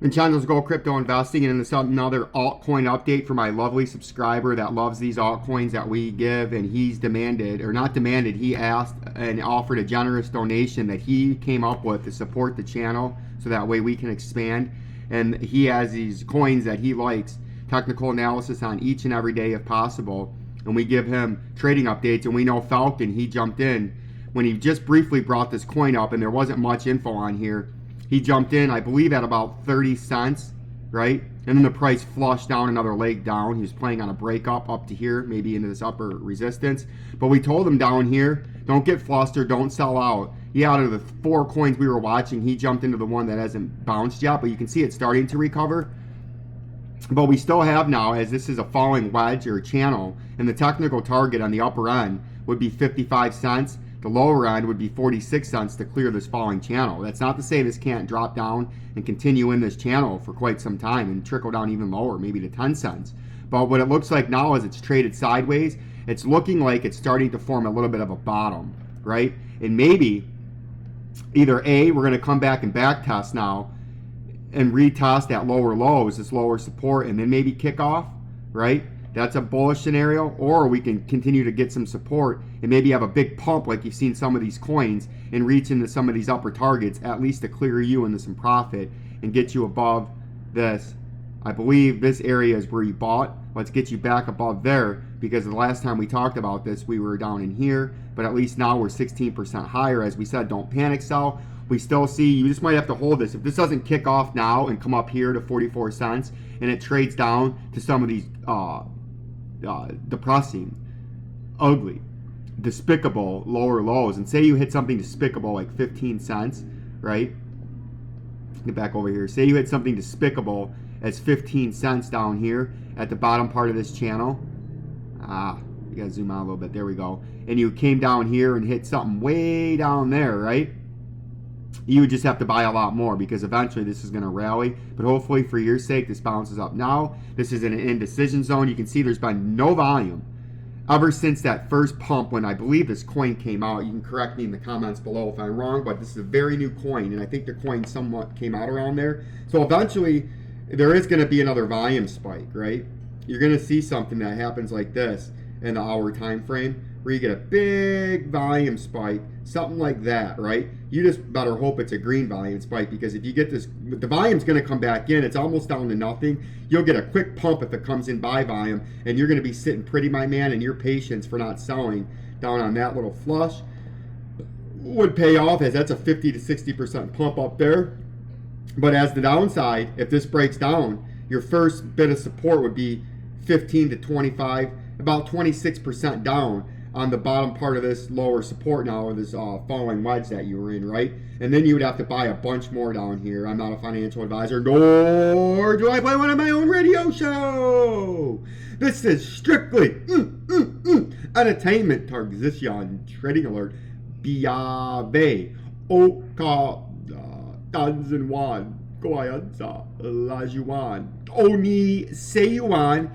Vincenzo's Gold Crypto Investing, and this another altcoin update for my lovely subscriber that loves these altcoins that we give. And he's demanded, or not demanded, he asked and offered a generous donation that he came up with to support the channel so that way we can expand. And he has these coins that he likes, technical analysis on each and every day if possible. And we give him trading updates. And we know Falcon, he jumped in when he just briefly brought this coin up and there wasn't much info on here. He jumped in, I believe, at about 30 cents, right? And then the price flushed down another leg down. He was playing on a breakup up to here, maybe into this upper resistance. But we told him down here, don't get flustered, don't sell out. Yeah, out of the 4 coins we were watching, he jumped into the one that hasn't bounced yet, but you can see it's starting to recover. But we still have now, as this is a falling wedge or channel, and the technical target on the upper end would be 55 cents. The lower end would be 46 cents to clear this falling channel. That's not to say this can't drop down and continue in this channel for quite some time and trickle down even lower, maybe to 10 cents. But what it looks like now is it's traded sideways. It's looking like it's starting to form a little bit of a bottom, right? And maybe either A, we're going to come back and back test now and retest at lower lows, this lower support, and then maybe kick off, right? That's a bullish scenario. Or we can continue to get some support and maybe have a big pump like you've seen some of these coins and reach into some of these upper targets, at least to clear you into some profit and get you above this. I believe this area is where you bought. Let's get you back above there, because the last time we talked about this, we were down in here, but at least now we're 16% higher. As we said, don't panic sell. We still see, you just might have to hold this. If this doesn't kick off now and come up here to 44 cents and it trades down to some of these depressing, ugly, despicable lower lows, and say you hit something despicable like 15 cents, right? Get back over here. Say you hit something despicable as 15 cents down here at the bottom part of this channel. You gotta zoom out a little bit. There we go. And you came down here and hit something way down there, right? You would just have to buy a lot more, because eventually this is going to rally. But hopefully, for your sake, this bounces up now. This is in an indecision zone. You can see there's been no volume ever since that first pump when I believe this coin came out. You can correct me in the comments below if I'm wrong, but this is a very new coin, and I think the coin somewhat came out around there. So eventually, there is going to be another volume spike, right? You're going to see something that happens like this in the hour time frame, where you get a big volume spike, something like that, right? You just better hope it's a green volume spike, because if you get this, the volume's going to come back in. It's almost down to nothing. You'll get a quick pump if it comes in by volume, and you're going to be sitting pretty, my man, and your patience for not selling down on that little flush would pay off, as that's a 50 to 60% pump up there. But as the downside, if this breaks down, your first bit of support would be 15 to 25, about 26% down on the bottom part of this lower support now, or this falling wedge that you were in, right? And then you would have to buy a bunch more down here. I'm not a financial advisor, nor do I play one on my own radio show. This is strictly entertainment. Targisian trading alert. Biave Oka Tanzanwan Goyanza Lajuan Oni Seyuan,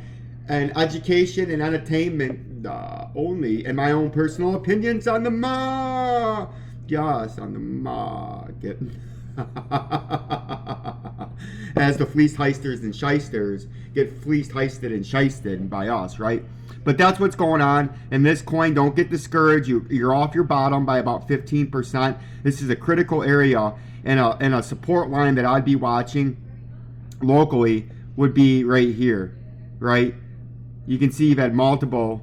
and education and entertainment only, and my own personal opinions on the yes, on the market. As the fleeced heisters and shysters get fleeced, heisted, and shysted by us, right? But that's what's going on. And this coin, don't get discouraged. You're off your bottom by about 15%. This is a critical area, and a support line that I'd be watching locally would be right here, right? You can see you've had multiple.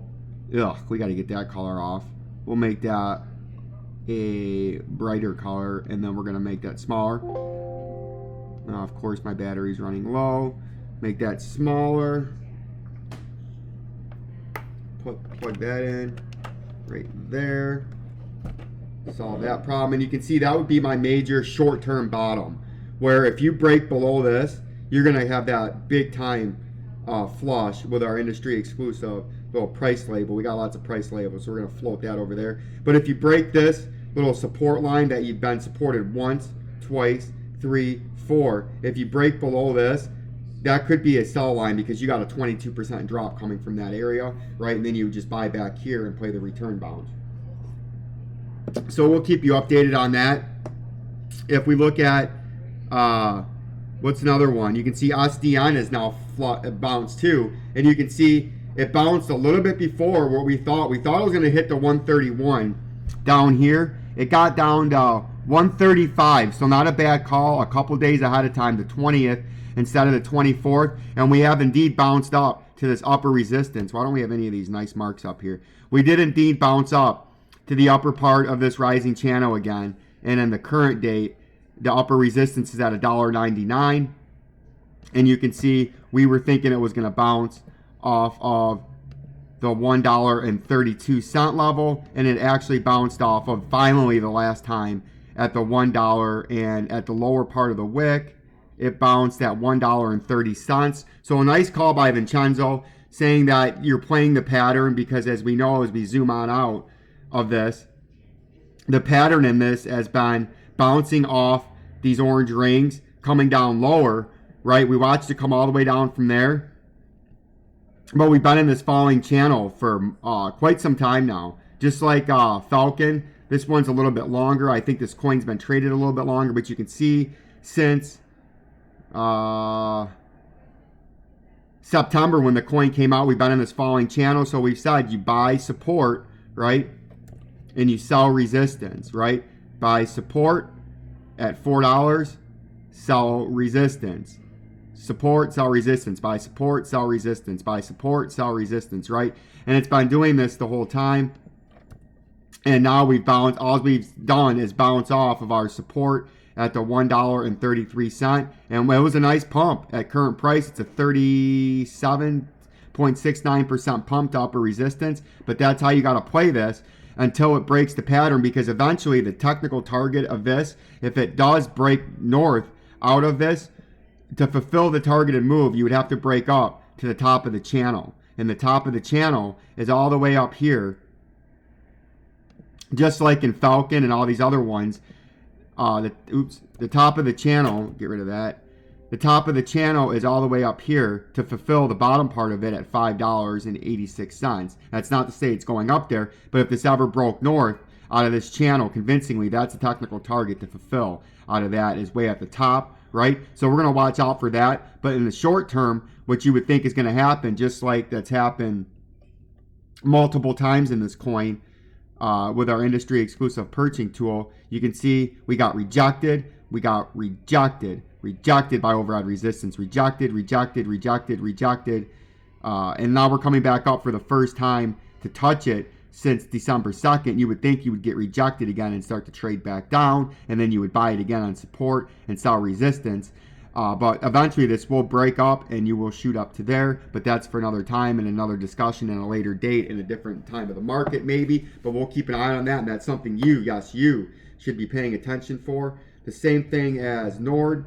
We got to get that color off. We'll make that a brighter color, and then we're going to make that smaller. Now, of course, my battery's running low. Make that smaller. Plug that in right there. Solve that problem. And you can see that would be my major short-term bottom, where if you break below this, you're going to have that big time flush with our industry exclusive little price label. We got lots of price labels, so we're going to float that over there. But if you break this little support line that you've been supported once, twice, 3, 4, if you break below this, that could be a sell line, because you got a 22% drop coming from that area, right? And then you would just buy back here and play the return bounce. So we'll keep you updated on that. If we look at What's another one? You can see SDN is now bounced too, and you can see it bounced a little bit before what we thought. We thought it was going to hit the 131 down here. It got down to 135, so not a bad call. A couple days ahead of time, the 20th instead of the 24th, and we have indeed bounced up to this upper resistance. Why don't we have any of these nice marks up here? We did indeed bounce up to the upper part of this rising channel again, and in the current date, the upper resistance is at $1.99, and you can see we were thinking it was going to bounce off of the $1.32 level, and it actually bounced off of finally the last time at the $1, and at the lower part of the wick it bounced at $1.30. So a nice call by Vincenzo, saying that you're playing the pattern, because as we know, as we zoom on out of this, the pattern in this has been bouncing off these orange rings, coming down lower, right? We watched it come all the way down from there, but we've been in this falling channel for quite some time now. Just like Falcon, this one's a little bit longer. I think this coin's been traded a little bit longer, but you can see since September, when the coin came out, we've been in this falling channel. So we've said you buy support, right, and you sell resistance, right? Buy support at $4, sell resistance. Support, sell resistance. Buy support, sell resistance. Buy support, sell resistance, right? And it's been doing this the whole time. And now we've bounced, all we've done is bounce off of our support at the $1.33. And it was a nice pump at current price. It's a 37.69% pump to upper resistance. But that's how you got to play this until it breaks the pattern, because eventually the technical target of this, if it does break north out of this, to fulfill the targeted move, you would have to break up to the top of the channel. And the top of the channel is all the way up here, just like in Falcon and all these other ones. The top of the channel, get rid of that. The top of the channel is all the way up here to fulfill the bottom part of it at $5.86. That's not to say it's going up there, but if this ever broke north out of this channel convincingly, that's a technical target to fulfill out of that, is way at the top, right? So we're going to watch out for that. But in the short term, what you would think is going to happen, just like that's happened multiple times in this coin with our industry exclusive purchasing tool, you can see we got rejected. We got rejected by overhead resistance, rejected, and now we're coming back up for the first time to touch it since December 2nd. You would think you would get rejected again and start to trade back down, and then you would buy it again on support and sell resistance. But eventually this will break up and you will shoot up to there, but that's for another time and another discussion and a later date in a different time of the market maybe, but we'll keep an eye on that, and that's something you should be paying attention for. The same thing as Nord.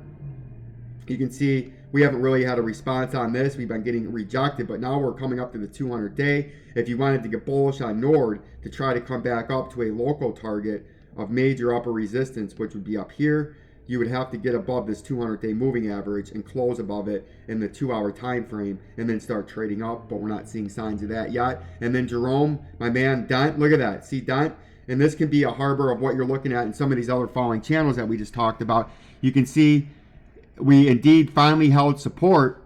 You can see we haven't really had a response on this. We've been getting rejected, but now we're coming up to the 200-day. If you wanted to get bullish on Nord to try to come back up to a local target of major upper resistance, which would be up here, you would have to get above this 200-day moving average and close above it in the 2-hour time frame and then start trading up, but we're not seeing signs of that yet. And then Jerome, my man, Dent, look at that. See Dent? And this can be a harbor of what you're looking at in some of these other falling channels that we just talked about. You can see we indeed finally held support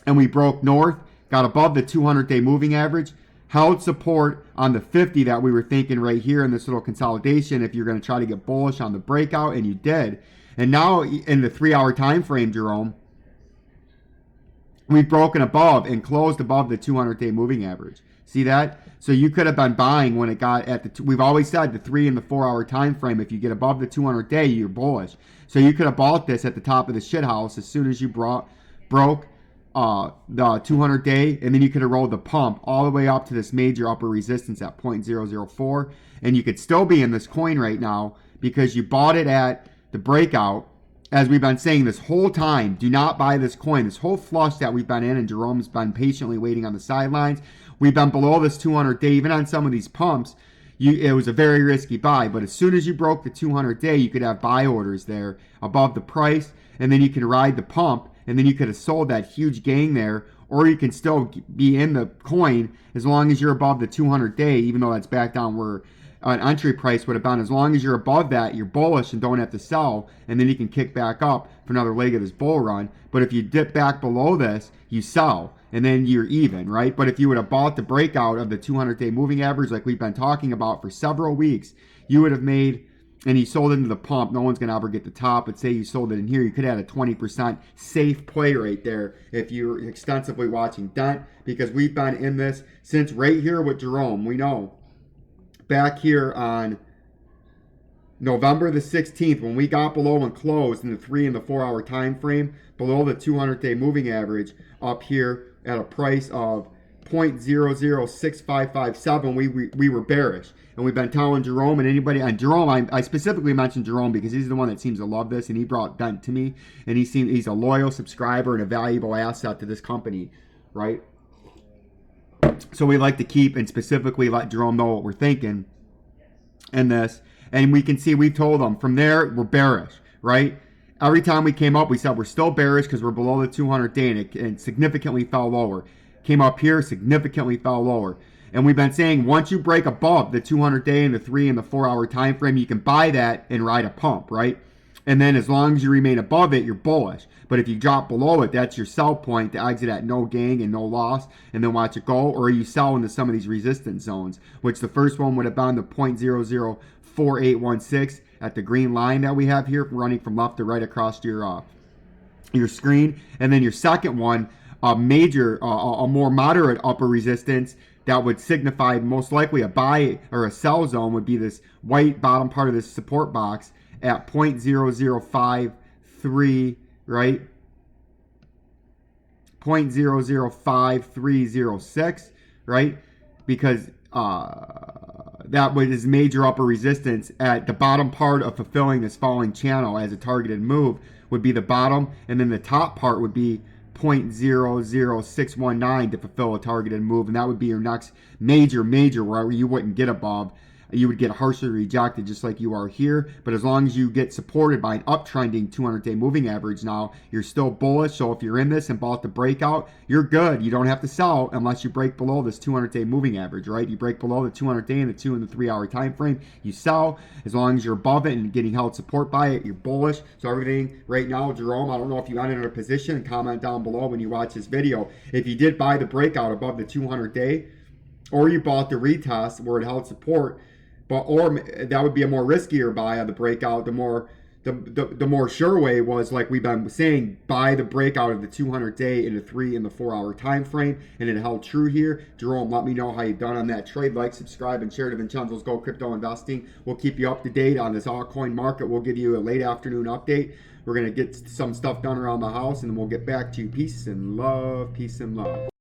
and we broke north, got above the 200-day moving average, held support on the 50 that we were thinking right here in this little consolidation if you're going to try to get bullish on the breakout, and you did. And now in the 3-hour time frame, Jerome, we've broken above and closed above the 200-day moving average. See that? So you could have been buying when it got at the, we've always said the 3 and the 4-hour time frame, if you get above the 200-day, you're bullish. So you could have bought this at the top of the shit house as soon as you broke the 200-day, and then you could have rolled the pump all the way up to this major upper resistance at 0.004, and you could still be in this coin right now because you bought it at the breakout. As we've been saying this whole time, do not buy this coin. This whole flush that we've been in, and Jerome's been patiently waiting on the sidelines. We've been below this 200-day, even on some of these pumps. It was a very risky buy, but as soon as you broke the 200-day, you could have buy orders there above the price, and then you can ride the pump, and then you could have sold that huge gain there, or you can still be in the coin as long as you're above the 200-day, even though that's back down where an entry price would have been. As long as you're above that, you're bullish and don't have to sell, and then you can kick back up for another leg of this bull run. But if you dip back below this, you sell, and then you're even, right? But if you would have bought the breakout of the 200-day moving average like we've been talking about for several weeks, you would have made, and you sold into the pump, no one's going to ever get the top, but say you sold it in here, you could have had a 20% safe play right there if you're extensively watching Dent, because we've been in this since right here with Jerome. We know back here on November the 16th, when we got below and closed in the 3 and the 4 hour time frame, below the 200-day moving average up here at a price of 0.006557, we were bearish. And we've been telling Jerome and anybody, and Jerome, I specifically mentioned Jerome because he's the one that seems to love this, and he brought Dent to me, and he's a loyal subscriber and a valuable asset to this company, right? So we like to keep and specifically let Jerome know what we're thinking in this. And we can see, we've told them from there, we're bearish, right? Every time we came up, we said we're still bearish because we're below the 200-day, and it significantly fell lower. Came up here, significantly fell lower. And we've been saying once you break above the 200-day and the 3 and the 4 hour time frame, you can buy that and ride a pump, right? And then as long as you remain above it, you're bullish. But if you drop below it, that's your sell point to exit at no gain and no loss, and then watch it go. Or you sell into some of these resistance zones, which the first one would have been the 0.004816 at the green line that we have here, running from left to right across your screen. And then your second one, a more moderate upper resistance that would signify most likely a buy or a sell zone would be this white bottom part of this support box at 0.0053, right? 0.005306, right? Because that was his major upper resistance at the bottom part of fulfilling this falling channel as a targeted move would be the bottom, and then the top part would be 0.00619 to fulfill a targeted move, and that would be your next major where you wouldn't get above. You would get harshly rejected just like you are here. But as long as you get supported by an uptrending 200-day moving average now, you're still bullish. So if you're in this and bought the breakout, you're good. You don't have to sell unless you break below this 200-day moving average, right? You break below the 200-day and the 2 and the 3 hour time frame, you sell. As long as you're above it and getting held support by it, you're bullish. So everything right now, Jerome, I don't know if you entered a position, comment down below when you watch this video. If you did buy the breakout above the 200-day, or you bought the retest where it held support, or that would be a more riskier buy on the breakout. The more sure way was, like we've been saying, buy the breakout of the 200-day in the 3 and the 4 hour time frame, and it held true here. Jerome, let me know how you've done on that trade. Like, subscribe, and share to Vincenzo's Go Crypto Investing. We'll keep you up to date on this altcoin market. We'll give you a late afternoon update. We're going to get some stuff done around the house, and then we'll get back to you. Peace and love. Peace and love.